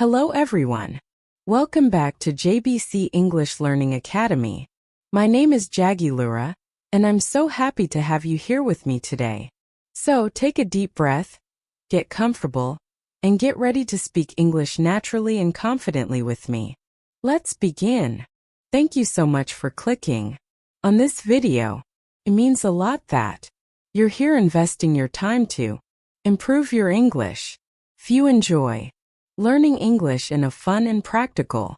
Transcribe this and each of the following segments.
Hello everyone. Welcome back to JBC English Learning Academy. My name is Jaggy Leura, and I'm so happy to have you here with me today. So take a deep breath, get comfortable, and get ready to speak English naturally and confidently with me. Let's begin. Thank you so much for clicking on this video. It means a lot that you're here investing your time to improve your English. If you enjoy learning English in a fun and practical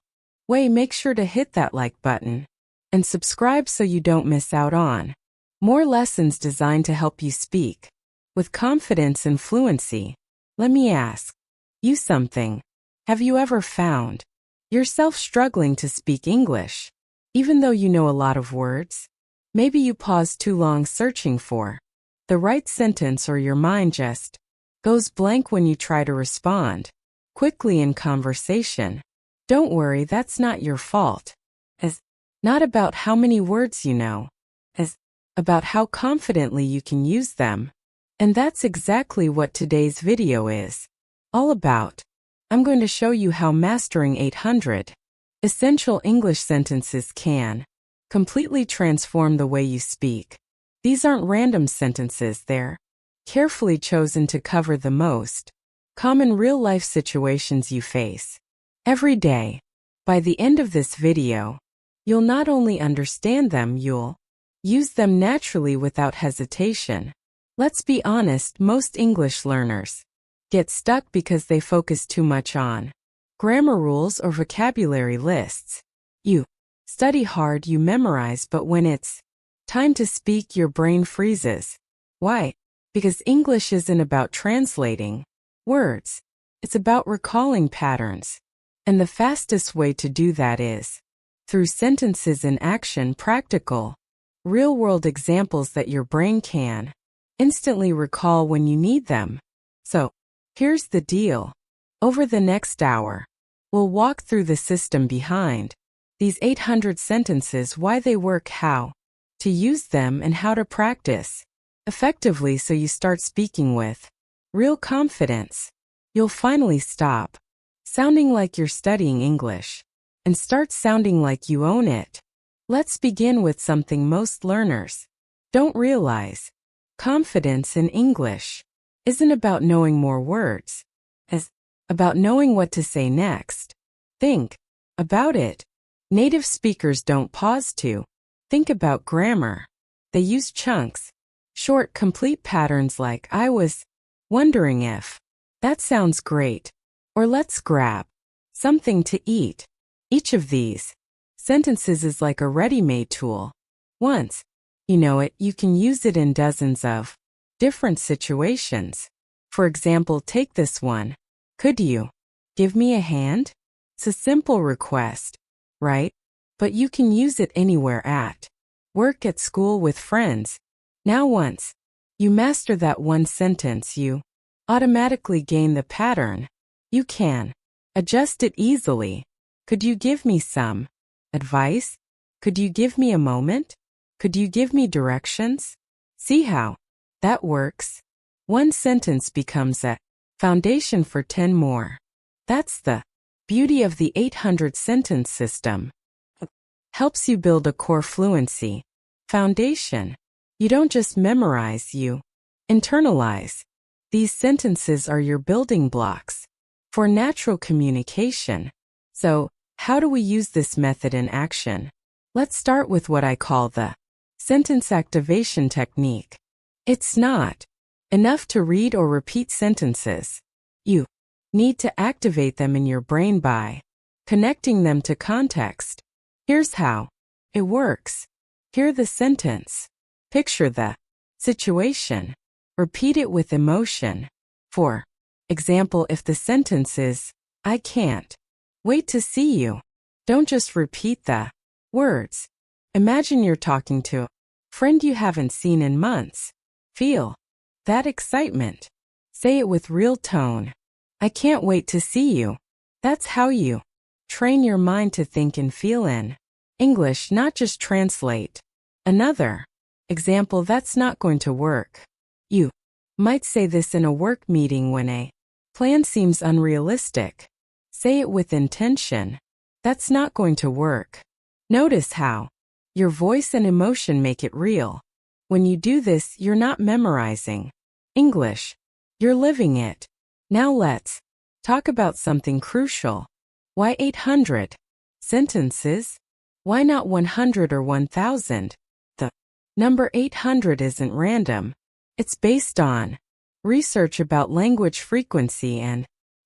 way, make sure to hit that like button and subscribe so you don't miss out on more lessons designed to help you speak with confidence and fluency. Let me ask you something. Have you ever found yourself struggling to speak English, even though you know a lot of words? Maybe you pause too long searching for the right sentence, or your mind just goes blank when you try to respond quickly in conversation. Don't worry, that's not your fault. It's not about how many words you know. It's about how confidently you can use them. And that's exactly what today's video is all about. I'm going to show you how mastering 800 essential English sentences can completely transform the way you speak. These aren't random sentences, they're carefully chosen to cover the most common real-life situations you face every day. By the end of this video, you'll not only understand them, you'll use them naturally without hesitation. Let's be honest, most English learners get stuck because they focus too much on grammar rules or vocabulary lists. You study hard, you memorize, but when it's time to speak, your brain freezes. Why? Because English isn't about translating words. It's about recalling patterns. And the fastest way to do that is through sentences in action, practical, real-world examples that your brain can instantly recall when you need them. So, here's the deal. Over the next hour, we'll walk through the system behind these 800 sentences, why they work, how to use them, and how to practice effectively so you start speaking with real confidence. You'll finally stop sounding like you're studying English and start sounding like you own it. Let's begin with something most learners don't realize. Confidence in English isn't about knowing more words. It's about knowing what to say next. Think about it. Native speakers don't pause to think about grammar. They use chunks, short, complete patterns like "I was wondering if," "that sounds great," or "let's grab something to eat." Each of these sentences is like a ready-made tool. Once you know it, you can use it in dozens of different situations. For example, take this one. Could you give me a hand? It's a simple request, right? But you can use it anywhere, at work, at school, with friends. Now once you master that one sentence, you automatically gain the pattern. You can adjust it easily. Could you give me some advice? Could you give me a moment? Could you give me directions? See how that works? One sentence becomes a foundation for 10 more. That's the beauty of the 800 sentence system. It helps you build a core fluency foundation. You don't just memorize, you internalize. These sentences are your building blocks for natural communication. So, how do we use this method in action? Let's start with what I call the sentence activation technique. It's not enough to read or repeat sentences. You need to activate them in your brain by connecting them to context. Here's how it works. Hear the sentence. Picture the situation. Repeat it with emotion. For example, if the sentence is, "I can't wait to see you," don't just repeat the words. Imagine you're talking to a friend you haven't seen in months. Feel that excitement. Say it with real tone. "I can't wait to see you." That's how you train your mind to think and feel in English, not just translate. Another example that's not going to work. You might say this in a work meeting when a plan seems unrealistic. Say it with intention. That's not going to work. Notice how your voice and emotion make it real. When you do this, you're not memorizing English. You're living it. Now let's talk about something crucial. Why 800 sentences? Why not 100 or 1000? The number 800 isn't random. It's based on research about language frequency and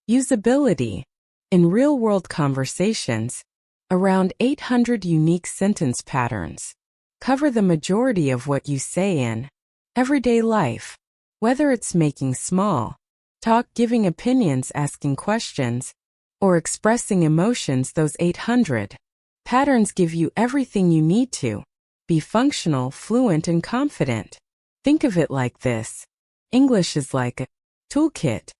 usability. In real-world conversations, around 800 unique sentence patterns cover the majority of what you say in everyday life. Whether it's making small talk, giving opinions, asking questions, or expressing emotions, those 800 patterns give you everything you need to be functional, fluent, and confident. Think of it like this. English is like a toolkit.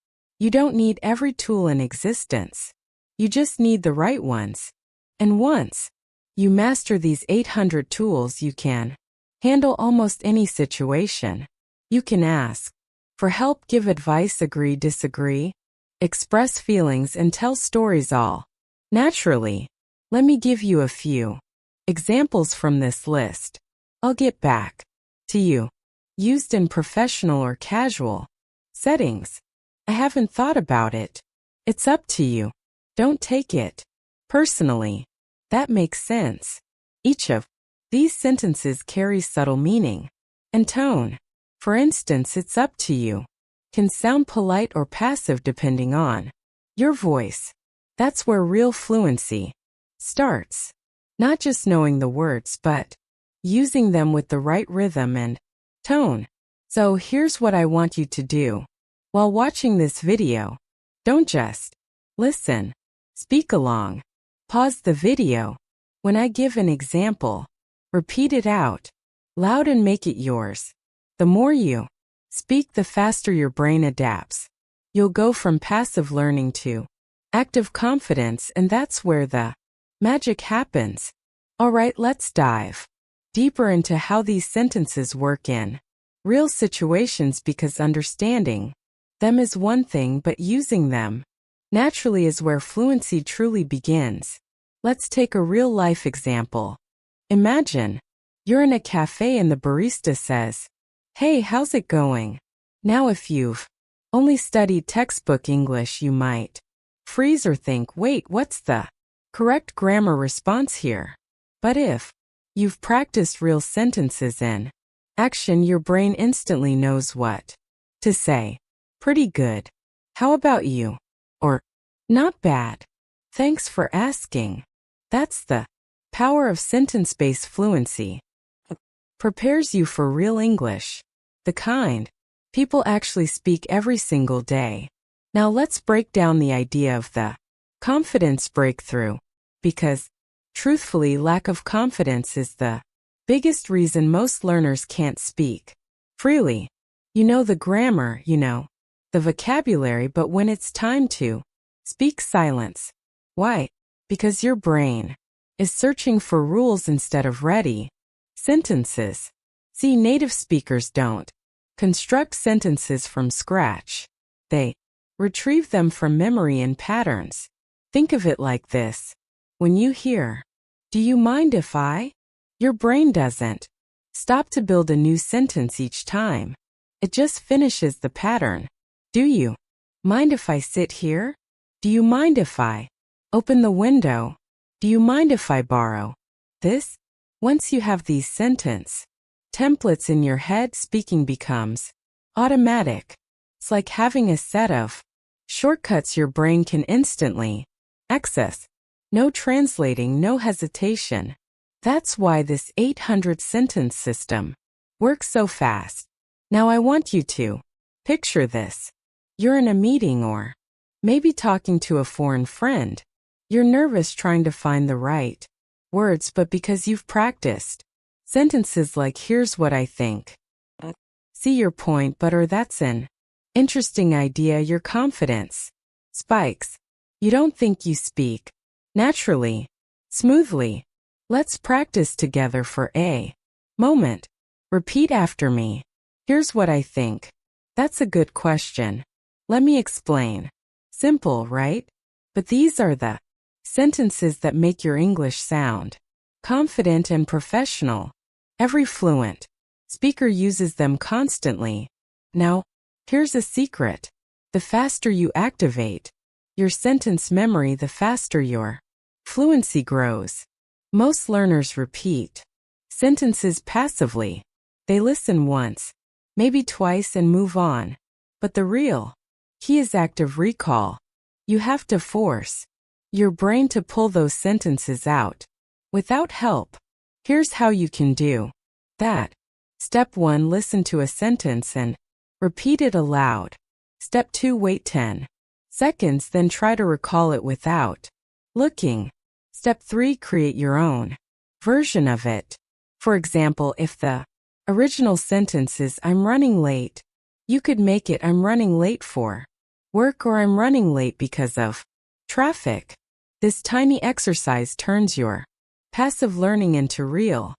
You don't need every tool in existence. You just need the right ones. And once you master these 800 tools, you can handle almost any situation. You can ask for help, give advice, agree, disagree, express feelings, and tell stories all naturally. Let me give you a few examples from this list. I'll get back to you. Used in professional or casual settings. I haven't thought about it. It's up to you. Don't take it personally. That makes sense. Each of these sentences carries subtle meaning and tone. For instance, it's up to you can sound polite or passive depending on your voice. That's where real fluency starts. Not just knowing the words, but using them with the right rhythm and tone. So here's what I want you to do. While watching this video, don't just listen. Speak along. Pause the video. When I give an example, repeat it out loud and make it yours. The more you speak, the faster your brain adapts. You'll go from passive learning to active confidence, and that's where the magic happens. All right, let's dive deeper into how these sentences work in real situations, because understanding them is one thing, but using them naturally is where fluency truly begins. Let's take a real-life example. Imagine you're in a cafe and the barista says, "Hey, how's it going?" Now, if you've only studied textbook English, you might freeze or think, wait, what's the correct grammar response here? But if you've practiced real sentences in action, your brain instantly knows what to say. Pretty good. How about you? Or, not bad. Thanks for asking. That's the power of sentence-based fluency. Prepares you for real English, the kind people actually speak every single day. Now let's break down the idea of the confidence breakthrough, because truthfully, lack of confidence is the biggest reason most learners can't speak freely. You know the grammar, you know the vocabulary, but when it's time to speak, silence. Why? Because your brain is searching for rules instead of ready sentences. See, native speakers don't construct sentences from scratch. They retrieve them from memory and patterns. Think of it like this. When you hear, "Do you mind if I?" your brain doesn't stop to build a new sentence each time. It just finishes the pattern. Do you mind if I sit here? Do you mind if I open the window? Do you mind if I borrow this? Once you have these sentence templates in your head, speaking becomes automatic. It's like having a set of shortcuts your brain can instantly access. No translating, no hesitation. That's why this 800 sentence system works so fast. Now I want you to picture this. You're in a meeting or maybe talking to a foreign friend. You're nervous trying to find the right words, but because you've practiced sentences like, "Here's what I think," "See your point, but," or "That's an interesting idea," your confidence spikes. You don't think, you speak naturally, smoothly. Let's practice together for a moment. Repeat after me. "Here's what I think." That's a good question. Let me explain. Simple, right? But these are the sentences that make your English sound confident and professional. Every fluent speaker uses them constantly. Now, here's a secret. The faster you activate your sentence memory, the faster your fluency grows. Most learners repeat sentences passively. They listen once, maybe twice, and move on. But the real key is active recall. You have to force your brain to pull those sentences out. Without help, here's how you can do that. Step 1. Listen to a sentence and repeat it aloud. Step 2. Wait 10 seconds, then try to recall it without looking. Step 3. Create your own version of it. For example, if the original sentence is "I'm running late," you could make it "I'm running late for work," or "I'm running late because of traffic." This tiny exercise turns your passive learning into real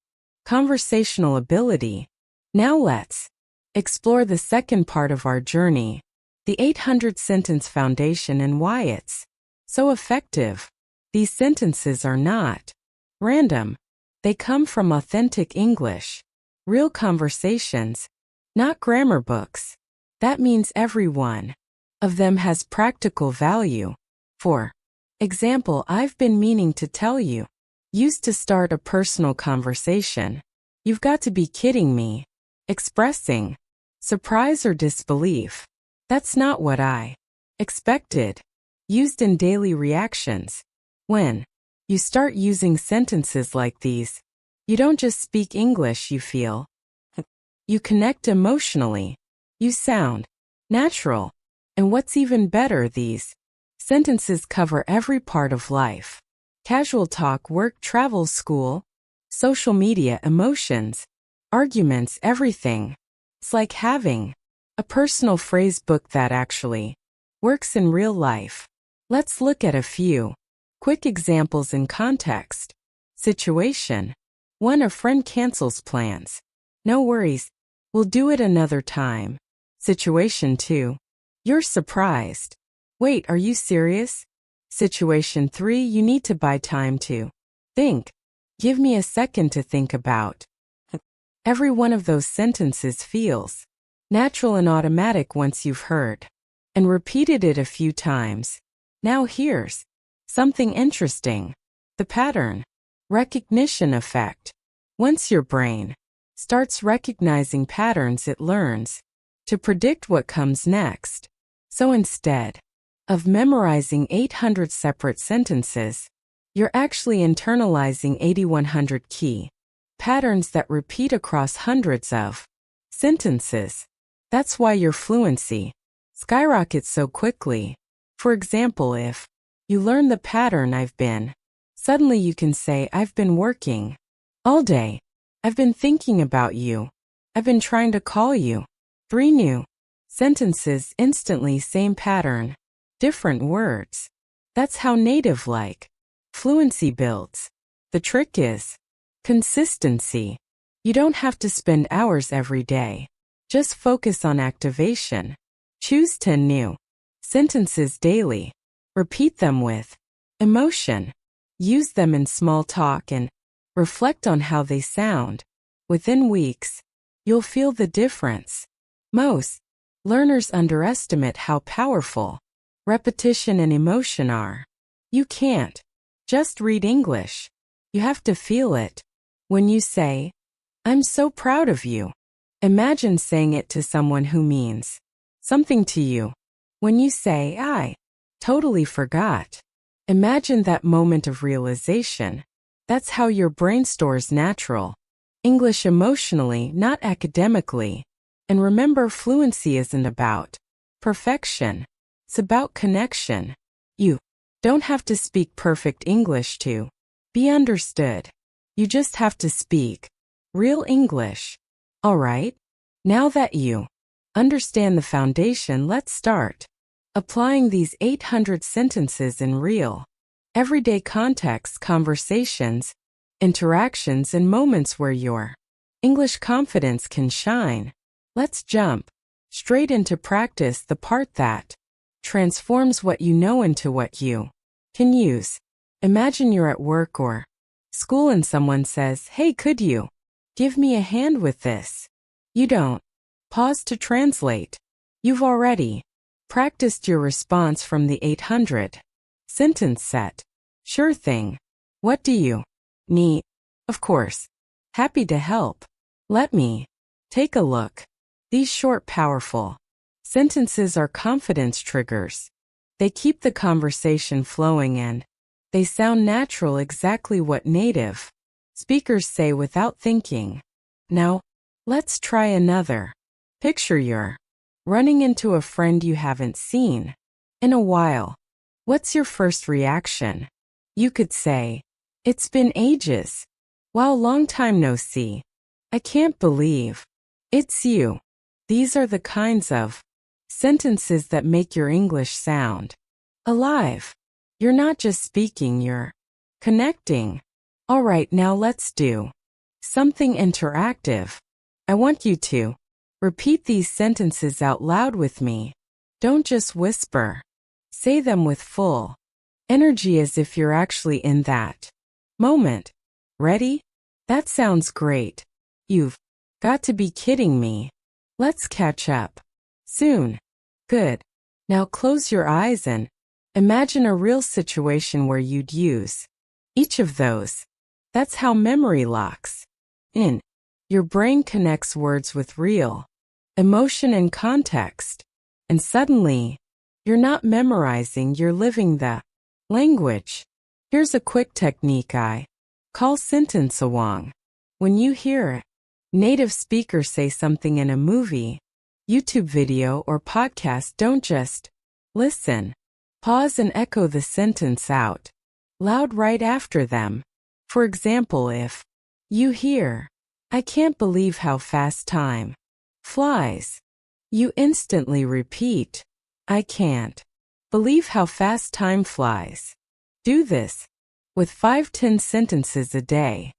conversational ability. Now let's explore the second part of our journey, the 800-sentence foundation and why it's so effective. These sentences are not random. They come from authentic English, real conversations, not grammar books. That means every one of them has practical value. For example, "I've been meaning to tell you." Used to start a personal conversation. "You've got to be kidding me." Expressing surprise or disbelief. "That's not what I expected." Used in daily reactions. When you start using sentences like these, you don't just speak English, you feel. You connect emotionally. You sound natural. And what's even better, these sentences cover every part of life. Casual talk, work, travel, school, social media, emotions, arguments, everything. It's like having a personal phrase book that actually works in real life. Let's look at a few quick examples in context. Situation 1. A friend cancels plans. "No worries, we'll do it another time." Situation 2. You're surprised. "Wait, are you serious?" Situation 3. You need to buy time to think. "Give me a second to think about." Every one of those sentences feels natural and automatic once you've heard and repeated it a few times. Now here's something interesting. The pattern recognition effect. Once your brain starts recognizing patterns, it learns to predict what comes next. So instead of memorizing 800 separate sentences, you're actually internalizing 8100 key patterns that repeat across hundreds of sentences. That's why your fluency skyrockets so quickly. For example, if you learn the pattern "I've been," suddenly you can say "I've been working all day." "I've been thinking about you." "I've been trying to call you." 3 new sentences instantly, same pattern, different words. That's how native-like fluency builds. The trick is consistency. You don't have to spend hours every day. Just focus on activation. Choose 10 new sentences daily. Repeat them with emotion. Use them in small talk and reflect on how they sound. Within weeks, you'll feel the difference. Most learners underestimate how powerful repetition and emotion are. You can't just read English. You have to feel it. When you say, "I'm so proud of you," imagine saying it to someone who means something to you. When you say, "I totally forgot," imagine that moment of realization. That's how your brain stores natural English emotionally, not academically. And remember, fluency isn't about perfection. It's about connection. You don't have to speak perfect English to be understood. You just have to speak real English. All right? Now that you understand the foundation, let's start applying these 800 sentences in real, everyday contexts, conversations, interactions, and moments where your English confidence can shine. Let's jump straight into practice, the part that transforms what you know into what you Can use. Imagine you're at work or school and someone says, "Hey, could you give me a hand with this?" You don't pause to translate. You've already practiced your response from the 800 sentence set. Sure thing. What do you need? Of course. Happy to help. Let me take a look. These short, powerful sentences are confidence triggers. They keep the conversation flowing and they sound natural, exactly what native speakers say without thinking. Now, let's try another. Picture you're running into a friend you haven't seen in a while. What's your first reaction? You could say, "It's been ages. Wow, long time no see. I can't believe it's you." These are the kinds of sentences that make your English sound alive. You're not just speaking, you're connecting. All right, now let's do something interactive. I want you to repeat these sentences out loud with me. Don't just whisper. Say them with full energy as if you're actually in that moment. Ready? That sounds great. You've got to be kidding me. Let's catch up soon. Good. Now close your eyes and imagine a real situation where you'd use each of those. That's how memory locks in. Your brain connects words with real emotion and context. And suddenly, you're not memorizing, you're living the language. Here's a quick technique I call sentence awang. When you hear a native speaker say something in a movie, YouTube video, or podcast, don't just listen. Pause and echo the sentence out loud right after them. For example, if you hear, "I can't believe how fast time flies," you instantly repeat, "I can't believe how fast time flies." Do this with 5-10 sentences a day.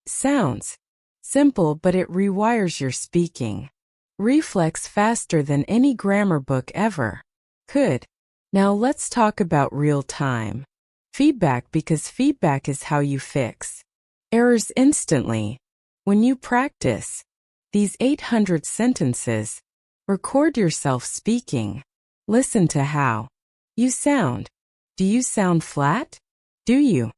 Sounds simple, but it rewires your speaking reflex faster than any grammar book ever could. Now let's talk about real-time feedback, because feedback is how you fix errors instantly. When you practice these 800 sentences, record yourself speaking. Listen to how you sound. Do you sound flat? Do you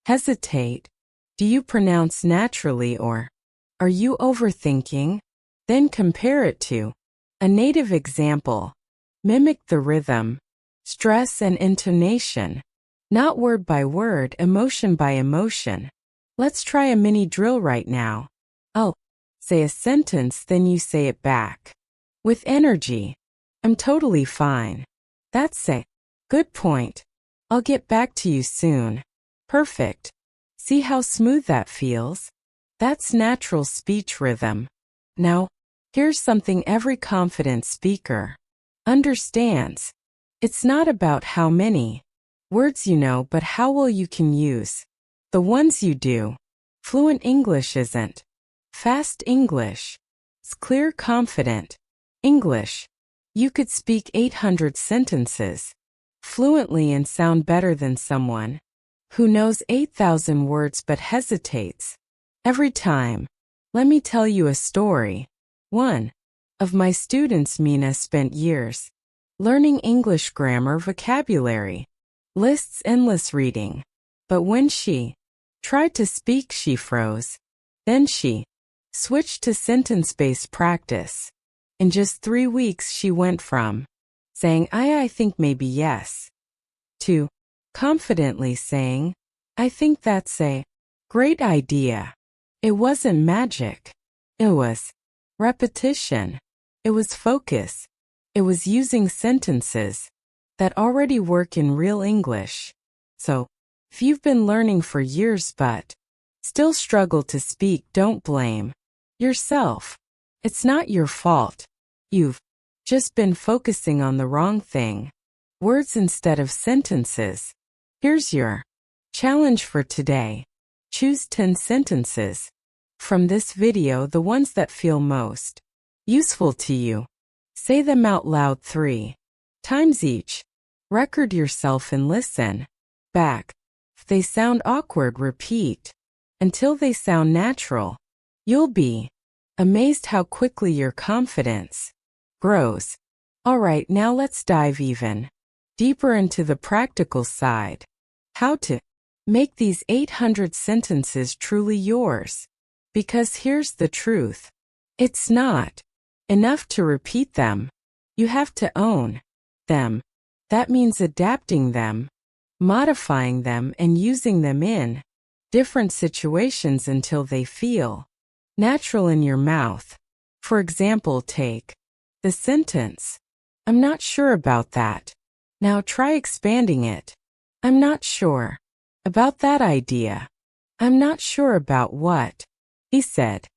hesitate? Do you pronounce naturally, or are you overthinking? Then compare it to a native example. Mimic the rhythm, stress, and intonation. Not word by word, emotion by emotion. Let's try a mini drill right now. I'll say a sentence, then you say it back with energy. "I'm totally fine." That's it. Good point. "I'll get back to you soon." Perfect. See how smooth that feels? That's natural speech rhythm. Now, here's something every confident speaker understands. It's not about how many words you know, but how well you can use the ones you do. Fluent English isn't fast English. It's clear, confident English. You could speak 800 sentences fluently and sound better than someone who knows 8,000 words but hesitates every time. Let me tell you a story. One of my students, Mina, spent years learning English grammar, vocabulary, lists, endless reading. But when she tried to speak, she froze. Then she switched to sentence-based practice. In just 3 weeks, she went from saying, I think, maybe, yes, to confidently saying, "I think that's a great idea." It wasn't magic. It was repetition. It was focus. It was using sentences that already work in real English. So, if you've been learning for years but still struggle to speak, don't blame yourself. It's not your fault. You've just been focusing on the wrong thing. Words instead of sentences. Here's your challenge for today. Choose 10 sentences from this video, the ones that feel most useful to you. Say them out loud 3 times each. Record yourself and listen. back. If they sound awkward, repeat until they sound natural. You'll be amazed how quickly your confidence grows. Alright, now let's dive even deeper into the practical side. How to make these 800 sentences truly yours. Because here's the truth. It's not enough to repeat them. You have to own them. That means adapting them, modifying them, and using them in different situations until they feel natural in your mouth. For example, take the sentence, "I'm not sure about that." Now try expanding it. "I'm not sure about that idea." "I'm not sure about what he said."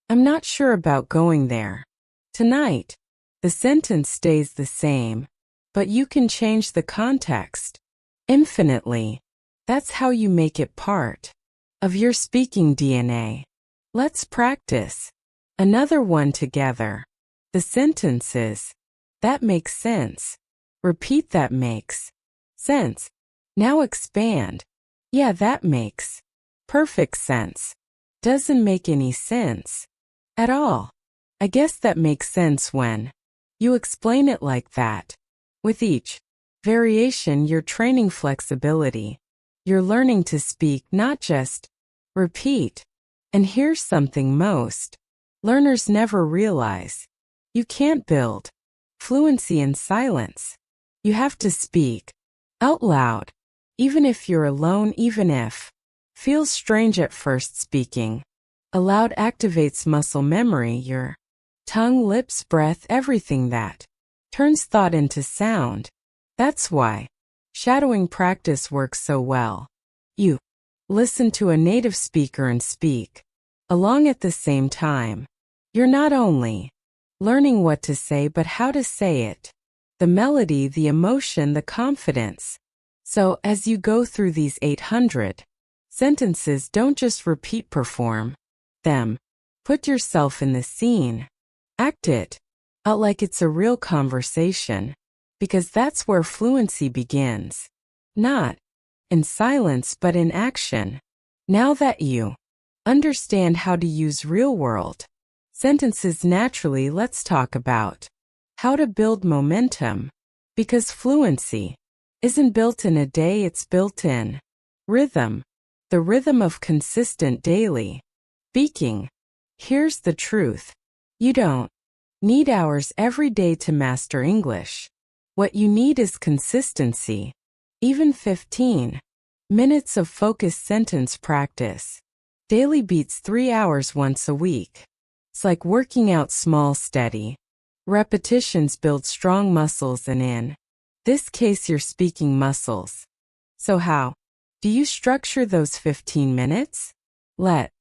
"I'm not sure about going there tonight." The sentence stays the same, but you can change the context infinitely. That's how you make it part of your speaking DNA. Let's practice another one together. The sentence is, "That makes sense." Repeat, "That makes sense." Now expand. "Yeah, that makes perfect sense." "Doesn't make any sense at all." "I guess that makes sense when you explain it like that." With each variation, you're training flexibility. You're learning to speak, not just repeat. And here's something most learners never realize. You can't build fluency in silence. You have to speak out loud. Even if you're alone, even if feels strange at first, speaking aloud activates muscle memory, your tongue, lips, breath, everything that turns thought into sound. That's why shadowing practice works so well. You listen to a native speaker and speak along at the same time. You're not only learning what to say, but how to say it. The melody, the emotion, the confidence. So as you go through these 800 sentences, don't just repeat, perform them. Put yourself in the scene. Act it out like it's a real conversation, because that's where fluency begins. Not in silence, but in action. Now that you understand how to use real-world sentences naturally, let's talk about how to build momentum. Because fluency isn't built in a day, it's built in rhythm. The rhythm of consistent daily speaking. Here's the truth. You don't need hours every day to master English. What you need is consistency. Even 15 minutes of focused sentence practice daily beats 3 hours once a week. It's like working out, small, steady repetitions build strong muscles, and in this case, your speaking muscles. So how do you structure those 15 minutes? Let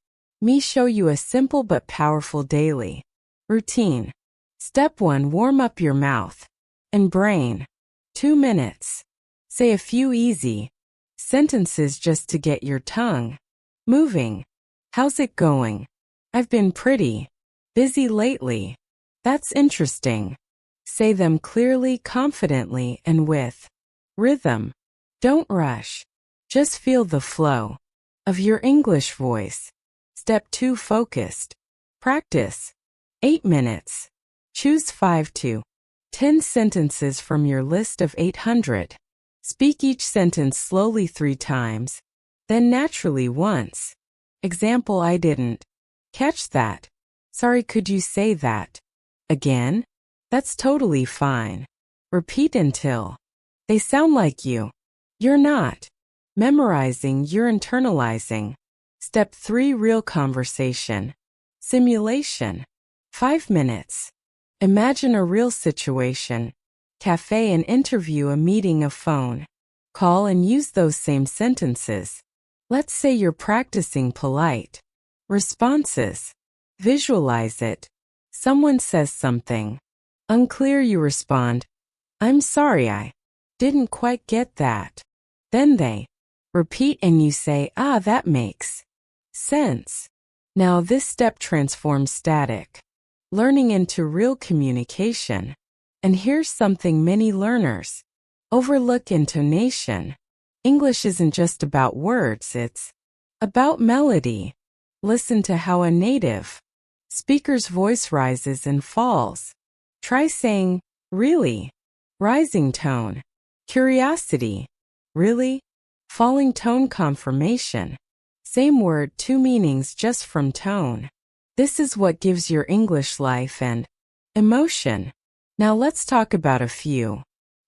me show you a simple but powerful daily routine. Step 1. Warm up your mouth and brain. 2 minutes. Say a few easy sentences just to get your tongue moving. How's it going? I've been pretty busy lately. That's interesting. Say them clearly, confidently, and with rhythm. Don't rush. Just feel the flow of your English voice. Step 2. Focused practice. 8 minutes. Choose 5 to 10 sentences from your list of 800. Speak each sentence slowly 3 times, then naturally once. Example: I didn't catch that. Sorry, could you say that again? That's totally fine. Repeat until they sound like you. You're not memorizing, you're internalizing. Step 3. Real conversation simulation. 5 minutes. Imagine a real situation. Cafe, an interview, a meeting, a phone call, and use those same sentences. Let's say you're practicing polite responses. Visualize it. Someone says something unclear, you respond, "I'm sorry, I didn't quite get that." Then they repeat and you say, "Ah, that makes sense." Now this step transforms static learning into real communication. And here's something many learners overlook: intonation. English isn't just about words, it's about melody. Listen to how a native speaker's voice rises and falls. Try saying, really, rising tone. Curiosity, really, falling tone. Confirmation. Same word, two meanings just from tone. This is what gives your English life and emotion. Now let's talk about a few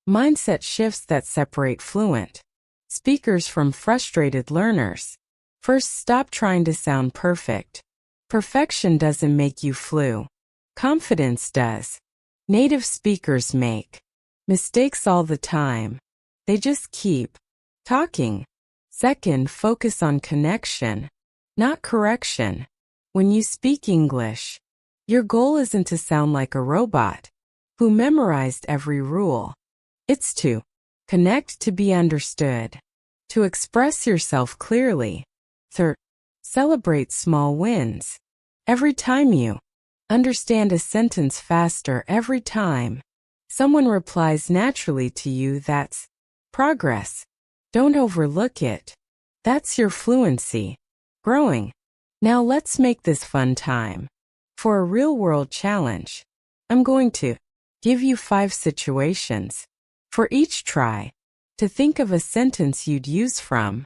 mindset shifts that separate fluent speakers from frustrated learners. First, stop trying to sound perfect. Perfection doesn't make you flu. Confidence does. Native speakers make mistakes all the time. They just keep talking. Second, focus on connection, not correction. When you speak English, your goal isn't to sound like a robot who memorized every rule. It's to connect, to be understood, to express yourself clearly. Third, celebrate small wins. Every time you understand a sentence faster, every time someone replies naturally to you, that's progress. Don't overlook it. That's your fluency growing. Now let's make this fun time. For a real-world challenge, I'm going to give you 5 situations. For each, try to think of a sentence you'd use from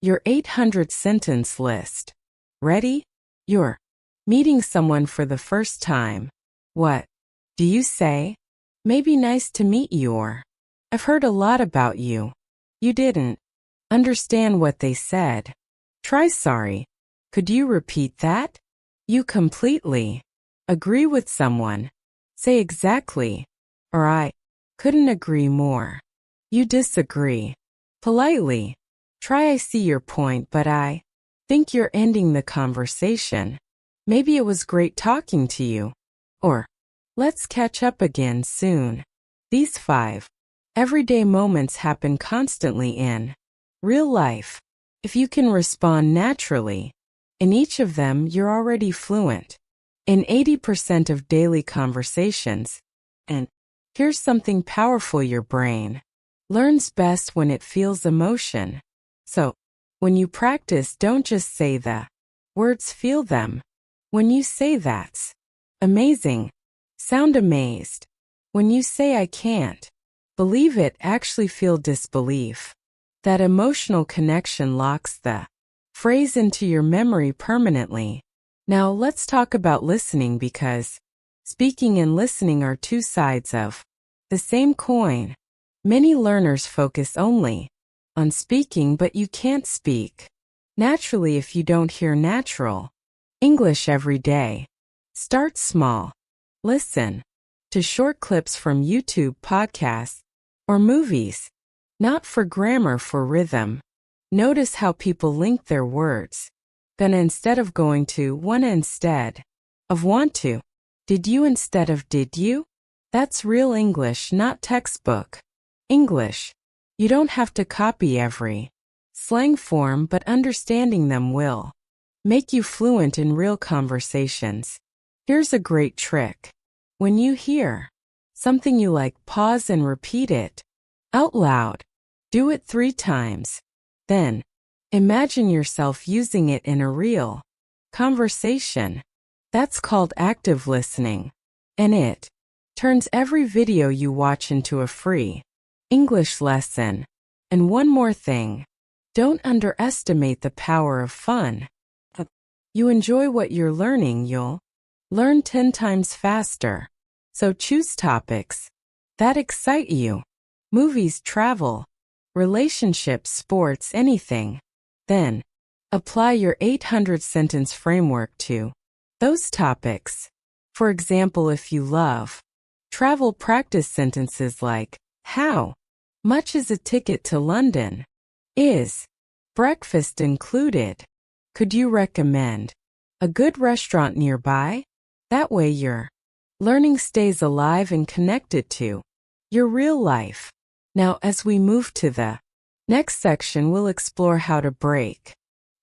your 800-sentence list. Ready? You're meeting someone for the first time. What do you say? Maybe nice to meet you, or I've heard a lot about you. You didn't understand what they said. Try sorry. Could you repeat that? You completely agree with someone. Say exactly. Or I couldn't agree more. You disagree. Politely. Try I see your point, but I think you're ending the conversation. Maybe it was great talking to you. Or let's catch up again soon. These 5 everyday moments happen constantly in real life. If you can respond naturally in each of them, you're already fluent in 80% of daily conversations. And here's something powerful: your brain learns best when it feels emotion. So, when you practice, don't just say the words, feel them. When you say that's amazing, sound amazed. When you say I can't believe it, actually feel disbelief. That emotional connection locks the phrase into your memory permanently. Now let's talk about listening, because speaking and listening are 2 sides of the same coin. Many learners focus only on speaking, but you can't speak naturally if you don't hear natural English every day. Start small. Listen to short clips from YouTube, podcasts, or movies. Not for grammar, for rhythm. Notice how people link their words. Gonna instead of going to, wanna instead of want to, did you instead of did you. That's real English, not textbook English. You don't have to copy every slang form, but understanding them will make you fluent in real conversations. Here's a great trick. When you hear something you like, pause and repeat it out loud. Do it 3 times. Then, imagine yourself using it in a real conversation. That's called active listening. And it turns every video you watch into a free English lesson. And one more thing. Don't underestimate the power of fun. You enjoy what you're learning, you'll learn 10 times faster. So choose topics that excite you. Movies, travel, relationships, sports, anything. Then, apply your 800-sentence framework to those topics. For example, if you love travel, practice sentences like, how much is a ticket to London? Is breakfast included? Could you recommend a good restaurant nearby? That way your learning stays alive and connected to your real life. Now, as we move to the next section, we'll explore how to break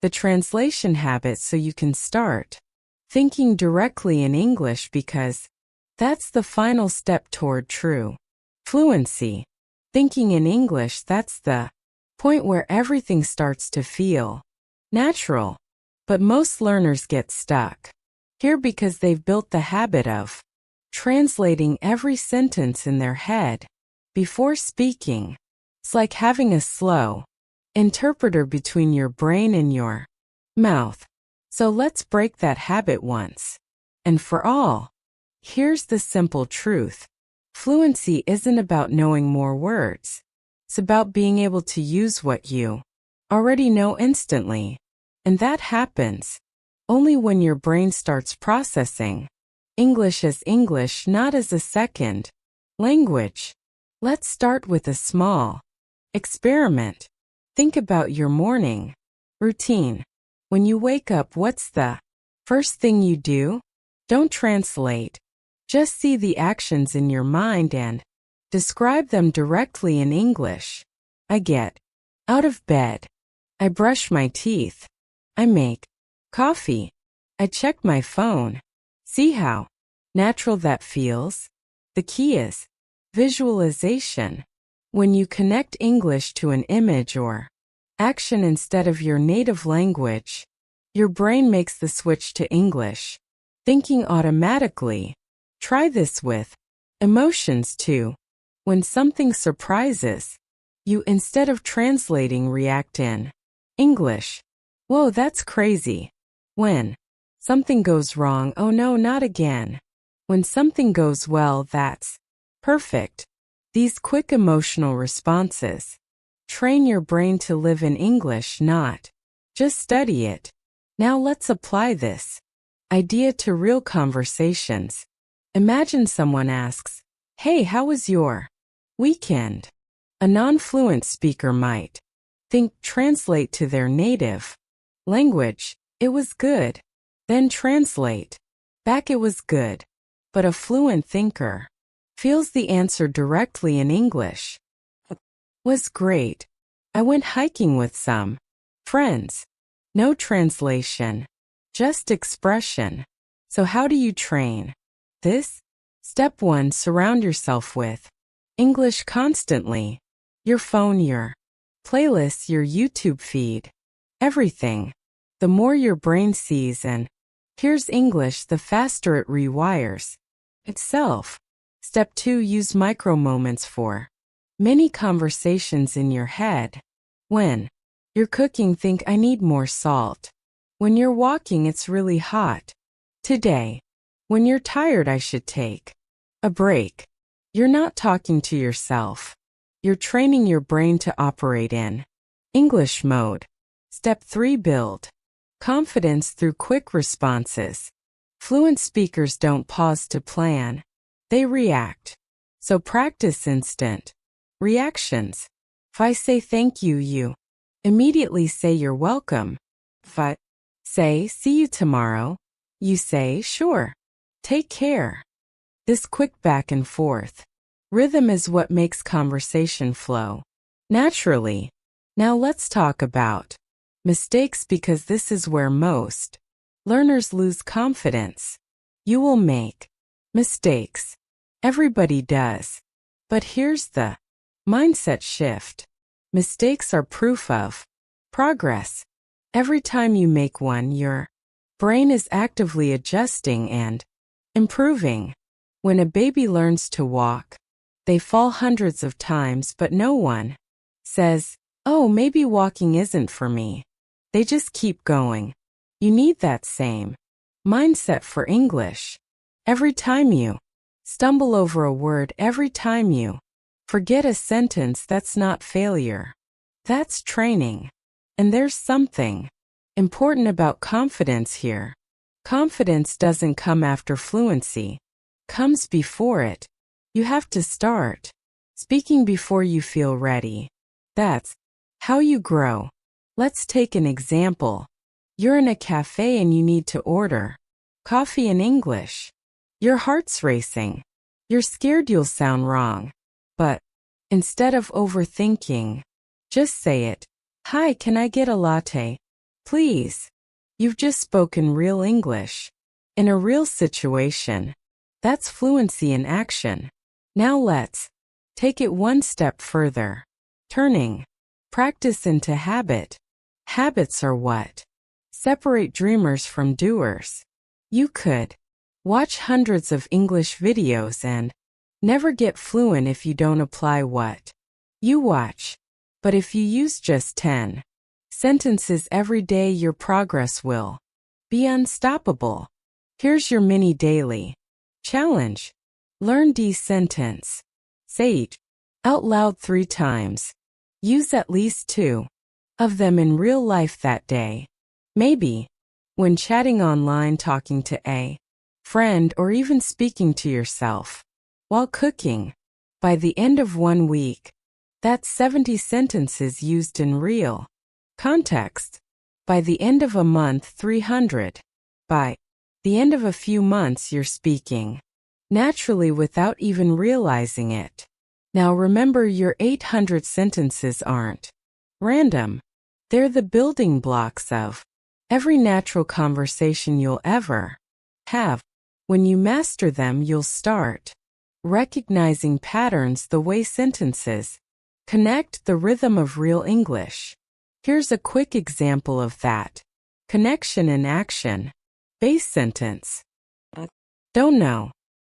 the translation habit so you can start thinking directly in English, because that's the final step toward true fluency. Thinking in English, that's the point where everything starts to feel natural. But most learners get stuck here because they've built the habit of translating every sentence in their head before speaking. It's like having a slow interpreter between your brain and your mouth. So let's break that habit once and for all. Here's the simple truth. Fluency isn't about knowing more words. It's about being able to use what you already know instantly. And that happens only when your brain starts processing English as English, not as a second language. Let's start with a small experiment. Think about your morning routine. When you wake up, what's the first thing you do? Don't translate. Just see the actions in your mind and describe them directly in English. I get out of bed. I brush my teeth. I make coffee. I check my phone. See how natural that feels? The key is visualization. When you connect English to an image or action instead of your native language, your brain makes the switch to English, thinking automatically. Try this with emotions too. When something surprises you, instead of translating, react in English. Whoa, that's crazy. When something goes wrong, oh no, not again. When something goes well, that's perfect. These quick emotional responses train your brain to live in English, not just study it. Now let's apply this idea to real conversations. Imagine someone asks, "Hey, how was your weekend?" A non-fluent speaker might translate to their native language, "It was good." Then translate back, "It was good." But a fluent thinker feels the answer directly in English. Was great. I went hiking with some friends. No translation, just expression. So how do you train this? Step 1. Surround yourself with English constantly. Your phone, your playlists, your YouTube feed, everything. The more your brain sees and hears English, the faster it rewires itself. Step 2. Use micro moments for mini conversations in your head. When you're cooking, think, "I need more salt." When you're walking, "It's really hot today." When you're tired, "I should take a break." You're not talking to yourself. You're training your brain to operate in English mode. Step 3. Build confidence through quick responses. Fluent speakers don't pause to plan. They react. So practice instant reactions. If I say thank you, you immediately say you're welcome. If I say see you tomorrow, you say sure. Take care. This quick back and forth rhythm is what makes conversation flow naturally. Now let's talk about mistakes, because this is where most learners lose confidence. You will make mistakes. Everybody does. But here's the mindset shift. Mistakes are proof of progress. Every time you make one, your brain is actively adjusting and improving. When a baby learns to walk, they fall hundreds of times, but no one says, "Oh, maybe walking isn't for me." They just keep going. You need that same mindset for English. Every time you stumble over a word, every time you forget a sentence, that's not failure. That's training. And there's something important about confidence here. Confidence doesn't come after fluency. Comes before it. You have to start speaking before you feel ready. That's how you grow. Let's take an example. You're in a cafe and you need to order coffee in English. Your heart's racing. You're scared you'll sound wrong. But instead of overthinking, just say it. "Hi, can I get a latte, please?" You've just spoken real English in a real situation. That's fluency in action. Now let's take it one step further. Turning Practice into habit. Habits are what separate dreamers from doers. You could watch hundreds of English videos and never get fluent if you don't apply what you watch. But if you use just 10 sentences every day, your progress will be unstoppable. Here's your mini daily challenge. Learn this sentence. Say it out loud 3 times. Use at least 2 of them in real life that day. Maybe when chatting online, talking to a friend, or even speaking to yourself while cooking. By the end of 1 week, that's 70 sentences used in real context. By the end of a month, 300. By the end of a few months, you're speaking naturally without even realizing it. Now remember, your 800 sentences aren't random. They're the building blocks of every natural conversation you'll ever have. When you master them, you'll start recognizing patterns, the way sentences connect, the rhythm of real English. Here's a quick example of that connection in action. Base sentence. Don't know.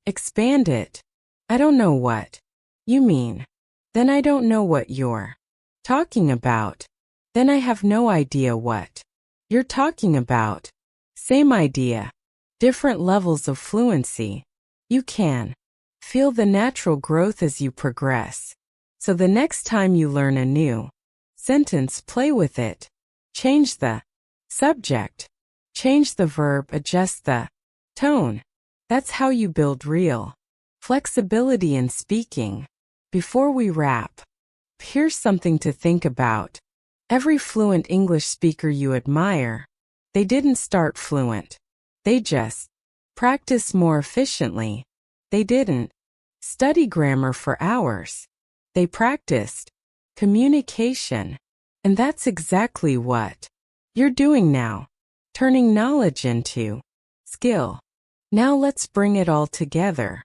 Expand it. I don't know what you mean. Then I don't know what you're talking about. Then I have no idea what you're talking about. Same idea. Different levels of fluency. You can feel the natural growth as you progress. So the next time you learn a new sentence, play with it. Change the subject. Change the verb, adjust the tone. That's how you build real flexibility in speaking. Before we wrap, here's something to think about. Every fluent English speaker you admire, they didn't start fluent. They just practiced more efficiently. They didn't study grammar for hours. They practiced communication. And that's exactly what you're doing now, turning knowledge into skill. Now let's bring it all together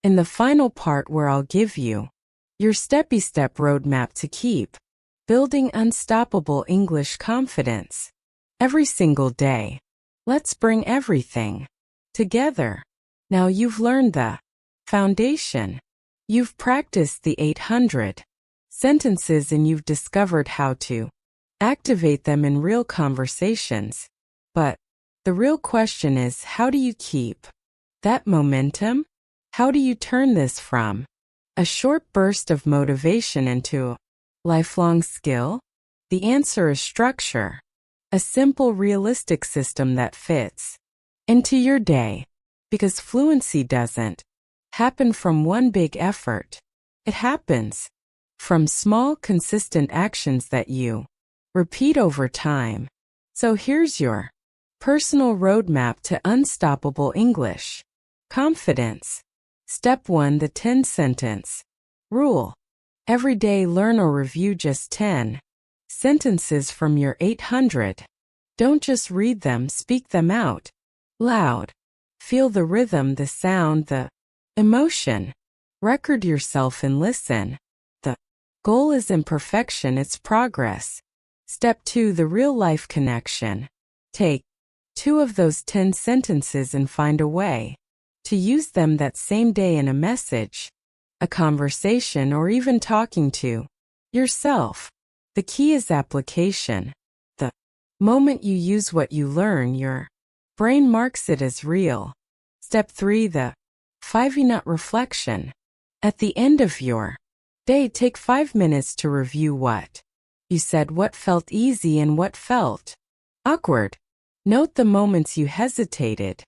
in the final part, where I'll give you your step-by-step roadmap to keep building unstoppable English confidence every single day. Let's bring everything together. Now you've learned the foundation. You've practiced the 800 sentences, and you've discovered how to activate them in real conversations. But the real question is, how do you keep that momentum? How do you turn this from a short burst of motivation into a lifelong skill? The answer is structure. A simple, realistic system that fits into your day. Because fluency doesn't happen from one big effort. It happens from small, consistent actions that you repeat over time. So here's your personal roadmap to unstoppable English confidence. Step 1, the 10-sentence rule. Every day, learn or review just 10 sentences from your 800. Don't just read them, speak them out loud. Feel the rhythm, the sound, the emotion. Record yourself and listen. The goal isn't perfection, it's progress. Step 2, the real-life connection. Take 2 of those 10 sentences and find a way to use them that same day in a message, a conversation, or even talking to yourself. The key is application. The moment you use what you learn, your brain marks it as real. Step 3, the 5-minute reflection. At the end of your day, take 5 minutes to review what you said, what felt easy and what felt awkward. Note the moments you hesitated.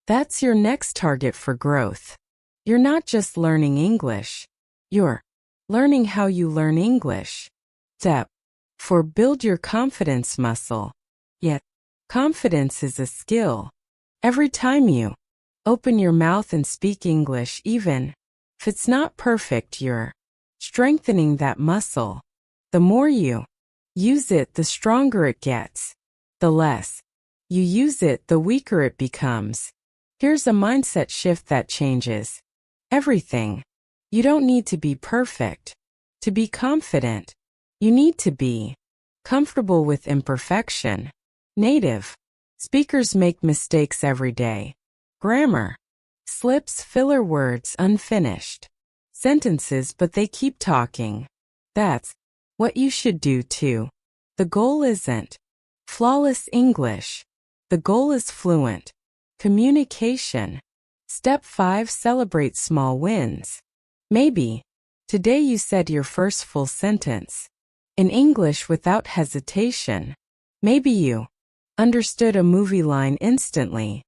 That's your next target for growth. You're not just learning English. You're learning how you learn English. Step 4, build your confidence muscle. Yet, confidence is a skill. Every time you open your mouth and speak English, even if it's not perfect, you're strengthening that muscle. The more you use it, the stronger it gets. The less you use it, the weaker it becomes. Here's a mindset shift that changes everything. You don't need to be perfect to be confident. You need to be comfortable with imperfection. Native speakers make mistakes every day. Grammar slips, filler words, unfinished sentences, but they keep talking. That's what you should do too. The goal isn't flawless English. The goal is fluent communication. Step 5. Celebrate small wins. Maybe today you said your first full sentence in English without hesitation. Maybe you understood a movie line instantly.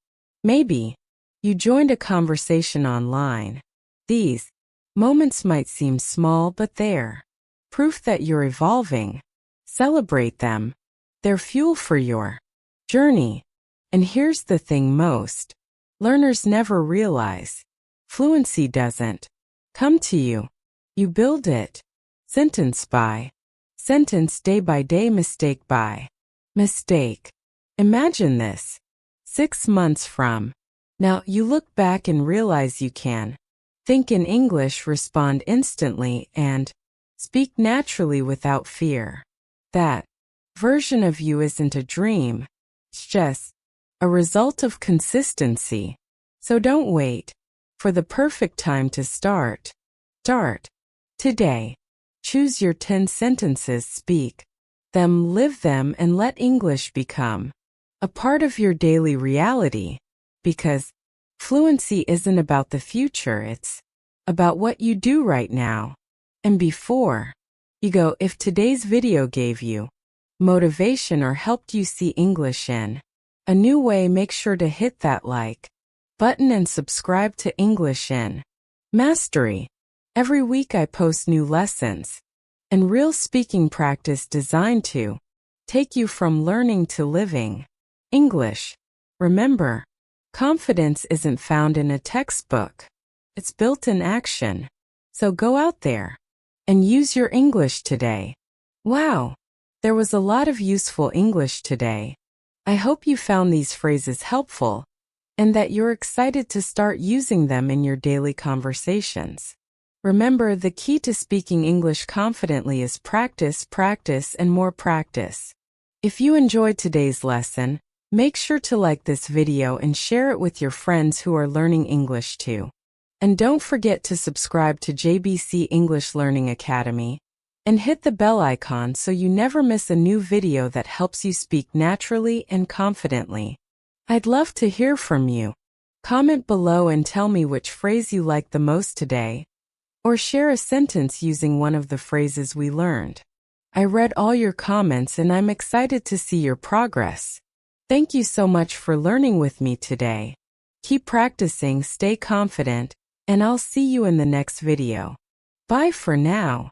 Maybe you joined a conversation online. These moments might seem small, but they're proof that you're evolving. Celebrate them. They're fuel for your journey. And here's the thing most learners never realize. Fluency doesn't come to you. You build it. Sentence by sentence, day by day, mistake by mistake. Imagine this. 6 months from now, you look back and realize you can think in English, respond instantly, and speak naturally without fear. That version of you isn't a dream. It's just a result of consistency. So don't wait for the perfect time to start. Start today. Choose your 10 sentences, speak them, live them, and let English become a part of your daily reality. Because fluency isn't about the future, it's about what you do right now. And before you go, if today's video gave you motivation or helped you see English in a new way, make sure to hit that like button and subscribe to English in Mastery. Every week I post new lessons and real speaking practice designed to take you from learning to living English. Remember, confidence isn't found in a textbook. It's built in action. So go out there and use your English today. Wow, there was a lot of useful English today. I hope you found these phrases helpful and that you're excited to start using them in your daily conversations. Remember, the key to speaking English confidently is practice, practice, and more practice. If you enjoyed today's lesson, make sure to like this video and share it with your friends who are learning English too. And don't forget to subscribe to JBC English Learning Academy and hit the bell icon so you never miss a new video that helps you speak naturally and confidently. I'd love to hear from you. Comment below and tell me which phrase you liked the most today, or share a sentence using one of the phrases we learned. I read all your comments and I'm excited to see your progress. Thank you so much for learning with me today. Keep practicing, stay confident, and I'll see you in the next video. Bye for now.